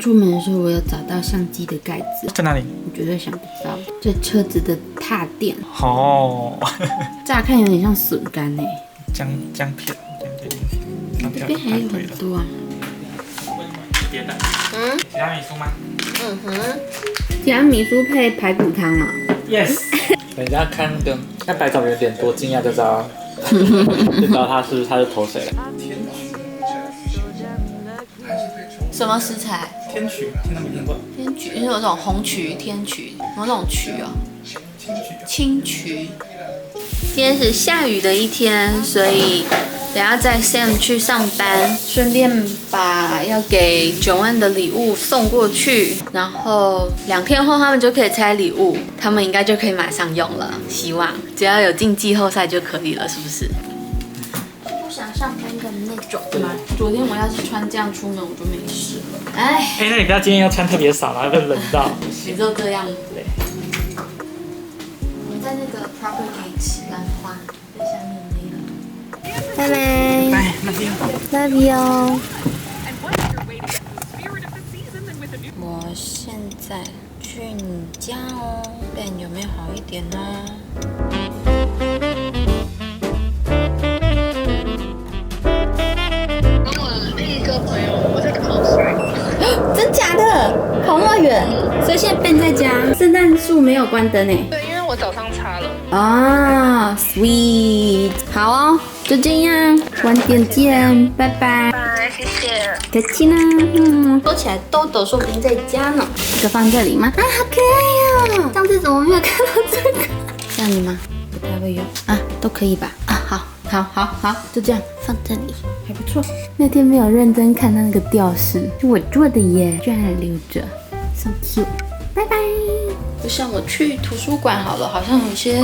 出门的时候，我有找到相机的盖子，在哪里？我绝对想不到，这车子的踏垫，哦，乍看有点像笋干诶。姜片，这边还有很多啊。提拉米苏吗？提拉米苏配排骨汤啊。Yes。人家看白枣有点多惊讶，就知道他是投谁了。什么食材？天曲，听都没听过。天曲是有那种红曲、天曲，有那种曲哦。青曲。今天是下雨的一天，所以等下载 Sam 去上班，顺便把要给Joanne的礼物送过去，然后2天后他们就可以拆礼物，他们应该就可以马上用了，希望只要有进季后赛就可以了，是不是？不想上班的那种吗？昨天我要是穿这样出门，我就没事了。哎，那你不要今天要穿特别少了，会冷到。你就这样。对。我们在那个 Propagate 兰花在下面那个。拜拜。拜，那天好。Love you。我现在去你家哦，Ben有没有好一点呢？真假的？跑那么远？所以现在 Ben 在家，圣诞树没有关灯诶。对，因为我早上擦了。啊 ，sweet， 好哦，就这样，晚点见，拜拜。拜，谢谢。客气啦，说起来，豆豆说不定在家呢。这个放这里吗？啊，好可爱哦！上次怎么没有看到这个？这样你吗？不太会用啊，都可以吧？啊，好，就这样放这里，还不错。那天没有认真看那个吊饰，是我做的耶，居然还留着 ，so cute。拜拜。就像我去图书馆好了，好像有些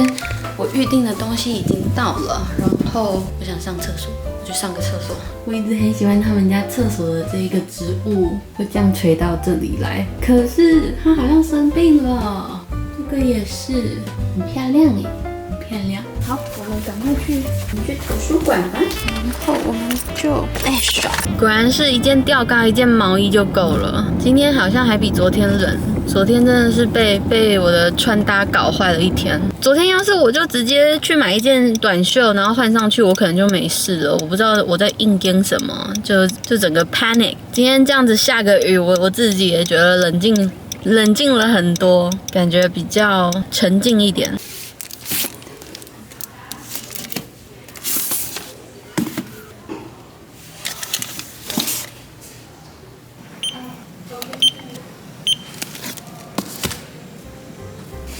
我预定的东西已经到了，然后我想上厕所，我去上个厕所。我一直很喜欢他们家厕所的这一个植物，会这样垂到这里来。可是它好像生病了，这个也是很漂亮耶，很漂亮。好，我们赶快去图书馆吧。然后我们就爽。果然是一件吊嘎一件毛衣就够了。今天好像还比昨天冷。昨天真的是被我的穿搭搞坏了一天。昨天要是我就直接去买一件短袖，然后换上去，我可能就没事了。我不知道我在硬跟什么，就整个 panic。今天这样子下个雨，我自己也觉得冷静了很多，感觉比较沉静一点。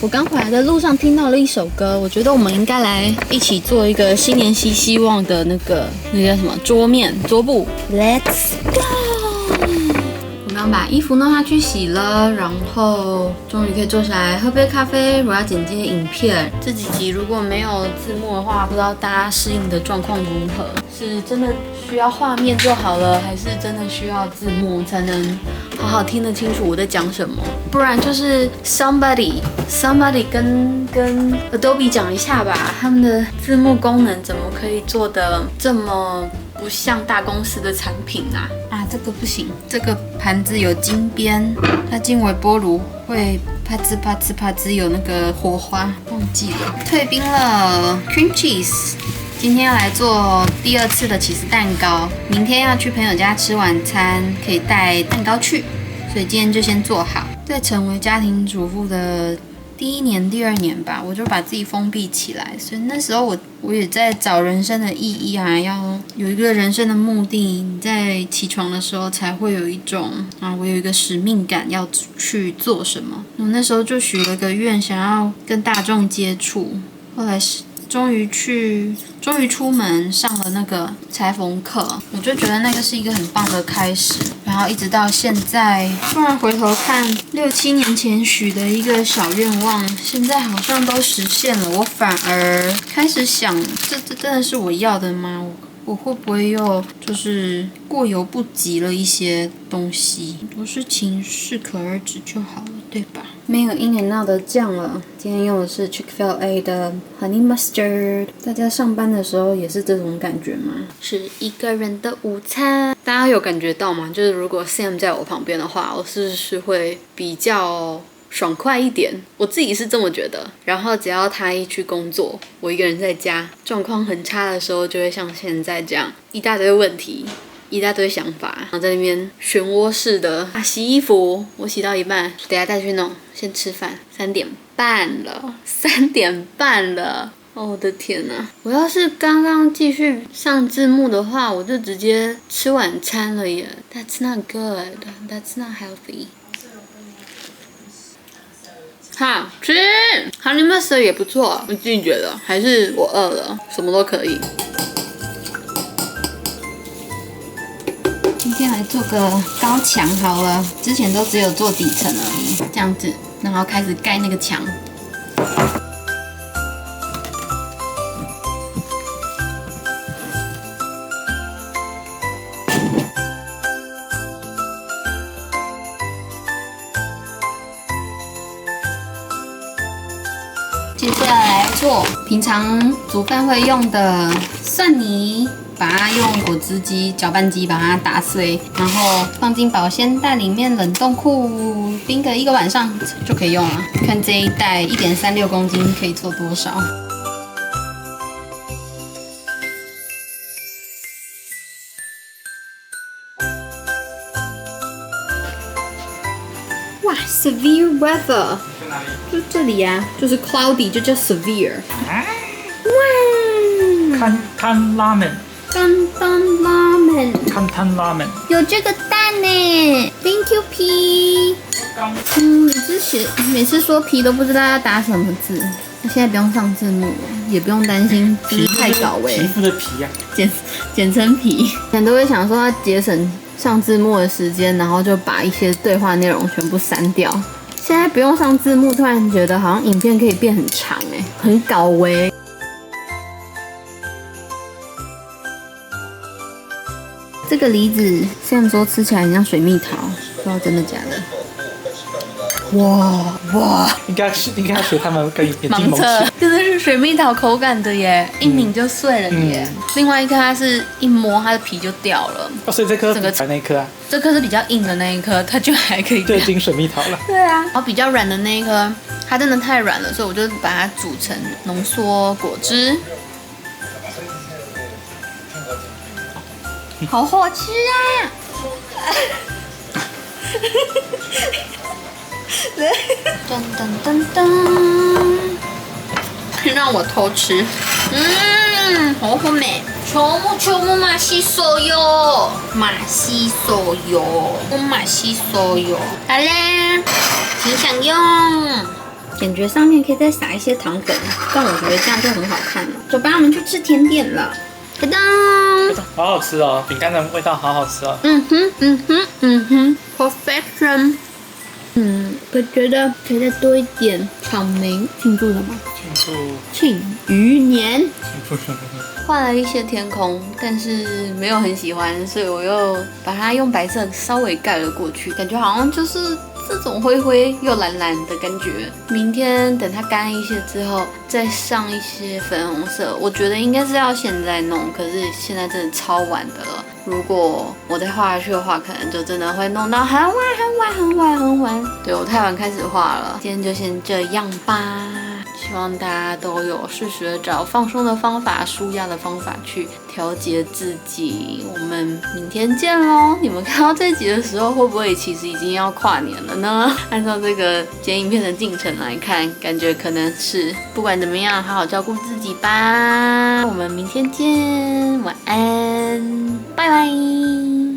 我刚回来的路上听到了一首歌，我觉得我们应该来一起做一个新年新希望的那叫什么桌布 ，Let's go！ 我刚把衣服弄下去洗了，然后终于可以坐下来喝杯咖啡。我要剪接影片，这几集如果没有字幕的话，不知道大家适应的状况如何？是真的需要画面就好了，还是真的需要字幕才能好好听得清楚我在讲什么？不然就是 somebody 跟 Adobe 讲一下吧，他们的字幕功能怎么可以做得这么不像大公司的产品啊？这个不行，这个盘子有金边，它进微波炉会啪吱啪吱啪吱有那个火花，忘记了。退冰了 ，cream cheese。今天要来做第2次的起司蛋糕，明天要去朋友家吃晚餐，可以带蛋糕去，所以今天就先做好。在成为家庭主妇的第1年、第2年吧，我就把自己封闭起来，所以那时候我也在找人生的意义啊，要有一个人生的目的。你在起床的时候才会有一种我有一个使命感要去做什么。我那时候就许了个愿，想要跟大众接触，后来终于出门上了那个裁缝课，我就觉得那个是一个很棒的开始。然后一直到现在，突然回头看6、7年前许的一个小愿望，现在好像都实现了。我反而开始想，这真的是我要的吗？我会不会又就是过犹不及了一些东西？很多事情适可而止就好了。对吧？没有 In-N-Out 的酱了，今天用的是 Chick-fil-A 的 Honey Mustard。大家上班的时候也是这种感觉吗？是一个人的午餐，大家有感觉到吗？就是如果 Sam 在我旁边的话，我是不是会比较爽快一点？我自己是这么觉得。然后只要他一去工作，我一个人在家，状况很差的时候，就会像现在这样，一大堆问题。一大堆想法，然后在那边漩涡式的洗衣服，我洗到一半，等下再去弄，先吃饭。3点半了，3点半了，哦，我的天哪！我要是刚刚继续上字幕的话，我就直接吃晚餐了耶。That's not good. That's not healthy. 好吃 ，Honey Mustard 也不错，我自己觉得，还是我饿了，什么都可以。今天来做个高墙好了，之前都只有做底层而已，这样子，然后开始盖那个墙。接下来做平常煮饭会用的蒜泥。把它用果汁机、搅拌机把它打碎，然后放进保鲜袋里面冷冻库冰个1个晚上就可以用了。看这一袋1.36公斤可以做多少？哇 ，severe weather， 就这里呀、就是 cloudy， 就叫 severe。哇，看拉面。担担拉面，看汤拉面，有这个蛋呢 ，Thank you P。每次说 P 都不知道要打什么字，那现在不用上字幕了，也不用担心字太搞味。皮肤的皮呀、简称皮。很多人想说要节省上字幕的时间，然后就把一些对话内容全部删掉。现在不用上字幕，突然觉得好像影片可以变很长很搞味。这个梨子Sam说吃起来很像水蜜桃，不知道真的假的。哇！应该学他们跟眼睛盲测，真的是水蜜桃口感的耶，一抿就碎了耶。另外一颗它是一摸它的皮就掉了。哦，所以这颗是那一颗啊？这颗是比较硬的那一颗，它就还可以。就已经水蜜桃了。对啊。然后比较软的那一颗，它真的太软了，所以我就把它煮成浓缩果汁。好好吃啊！噔噔噔噔，让我偷吃。好好美，全部马西所有，我马西所有。好嘞，请享用。感觉上面可以再撒一些糖粉，但我觉得这样就很好看了。走吧，我们去吃甜点了。噔噔，好好吃哦，饼干的味道好好吃哦。Perfection。我觉得可以再多一点草莓，庆祝了吗？庆余年。画了一些天空，但是没有很喜欢，所以我又把它用白色稍微盖了过去，感觉好像就是这种灰灰又蓝蓝的感觉。明天等它干一些之后，再上一些粉红色。我觉得应该是要现在弄，可是现在真的超晚的了。如果我再画下去的话，可能就真的会弄到很晚。对，我太晚开始画了，今天就先这样吧。希望大家都有适时的找放松的方法、舒压的方法去调节自己。我们明天见喽！你们看到这集的时候，会不会其实已经要跨年了呢？按照这个剪影片的进程来看，感觉可能是。不管怎么样，好好照顾自己吧。我们明天见，晚安，拜拜。